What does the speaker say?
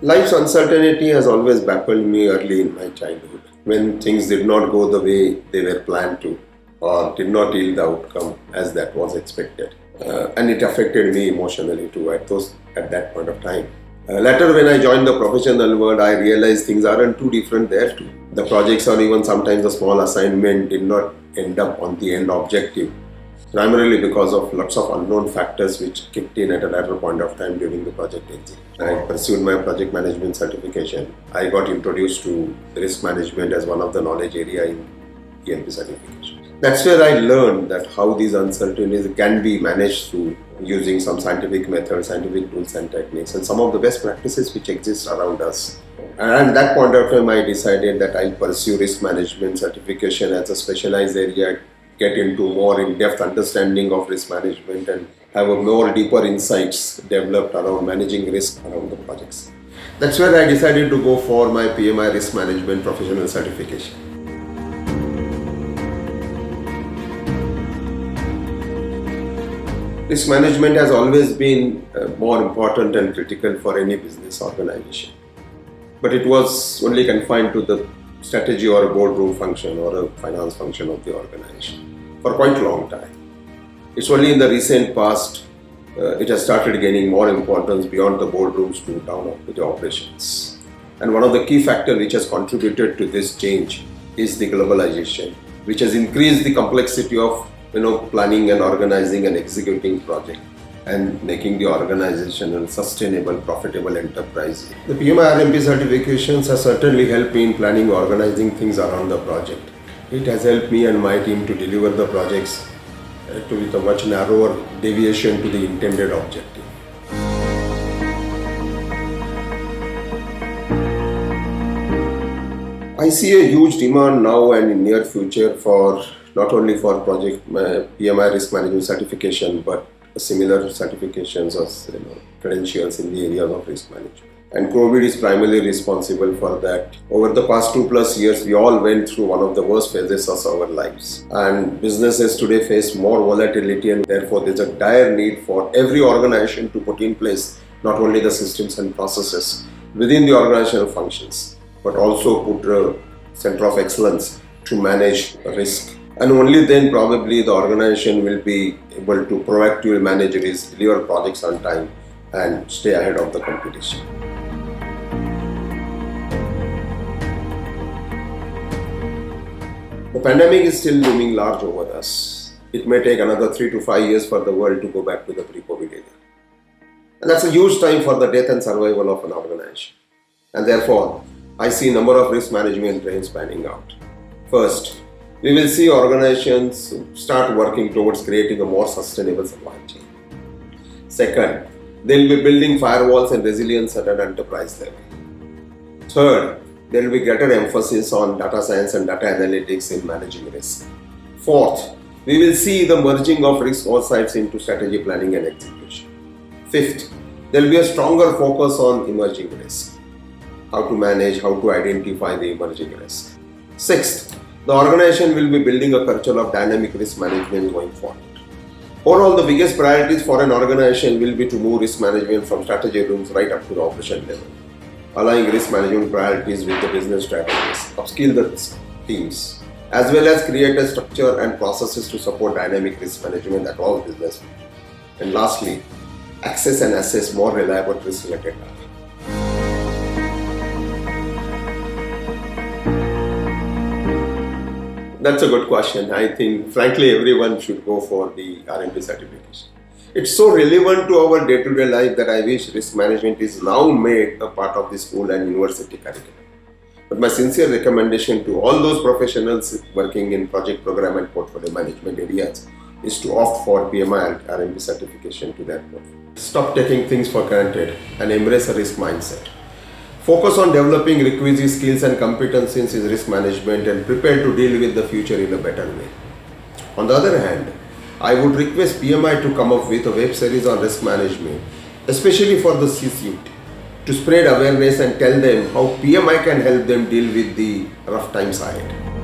Life's uncertainty has always baffled me early in my childhood, when things did not go the way they were planned to or did not yield the outcome as that was expected. And it affected me emotionally too at that point of time. Later, when I joined the professional world, I realized things aren't too different there too. The projects or even sometimes a small assignment did not end up on the end objective, primarily because of lots of unknown factors which kicked in at a later point of time during the project exit. I pursued my project management certification. I got introduced to risk management as one of the knowledge area in PMP certification. That's where I learned that how these uncertainties can be managed through using some scientific methods, scientific tools and techniques, and some of the best practices which exist around us. And at that point of time, I decided that I'll pursue risk management certification as a specialized area, get into more in-depth understanding of risk management and have a more deeper insights developed around managing risk around the projects. That's where I decided to go for my PMI risk management professional certification. Risk management has always been more important and critical for any business organization. But it was only confined to the strategy or a boardroom function or a finance function of the organization for quite a long time. It's only in the recent past it has started gaining more importance beyond the boardrooms to down to the operations. And one of the key factors which has contributed to this change is the globalization, which has increased the complexity of planning and organizing and executing project and making the organization a sustainable, profitable enterprise. The PMI-RMP certifications have certainly helped me in planning, organizing things around the project. It has helped me and my team to deliver the projects with a much narrower deviation to the intended objective. I see a huge demand now and in near future for not only for project PMI risk management certification, but similar certifications as credentials in the areas of risk management. And COVID is primarily responsible for that. Over the past 2+ years, we all went through one of the worst phases of our lives. And businesses today face more volatility, and therefore there's a dire need for every organization to put in place not only the systems and processes within the organizational functions, but also put a center of excellence to manage risk. And only then probably the organization will be able to proactively manage risk, deliver projects on time, and stay ahead of the competition. The pandemic is still looming large over us. It may take another 3 to 5 years for the world to go back to the pre-COVID era. And that's a huge time for the death and survival of an organization. And therefore, I see a number of risk management trends panning out. First, we will see organizations start working towards creating a more sustainable supply chain. Second, they'll be building firewalls and resilience at an enterprise level. Third, there will be greater emphasis on data science and data analytics in managing risk. Fourth, we will see the merging of risk oversights into strategy planning and execution. Fifth, there will be a stronger focus on emerging risk. How to manage, how to identify the emerging risk. Sixth, the organization will be building a culture of dynamic risk management going forward. Overall, the biggest priorities for an organization will be to move risk management from strategy rooms right up to the operation level, aligning risk management priorities with the business strategies, upskill the risk teams, as well as create a structure and processes to support dynamic risk management across business. And lastly, access and assess more reliable risk-related data. That's a good question. I think, frankly, everyone should go for the RMP certification. It's so relevant to our day-to-day life that I wish risk management is now made a part of the school and university curriculum. But my sincere recommendation to all those professionals working in project program and portfolio management areas is to opt for PMI-RMP certification to that point. Stop taking things for granted and embrace a risk mindset. Focus on developing requisite skills and competencies in risk management and prepare to deal with the future in a better way. On the other hand, I would request PMI to come up with a web series on risk management, especially for the C-suite, to spread awareness and tell them how PMI can help them deal with the rough times ahead.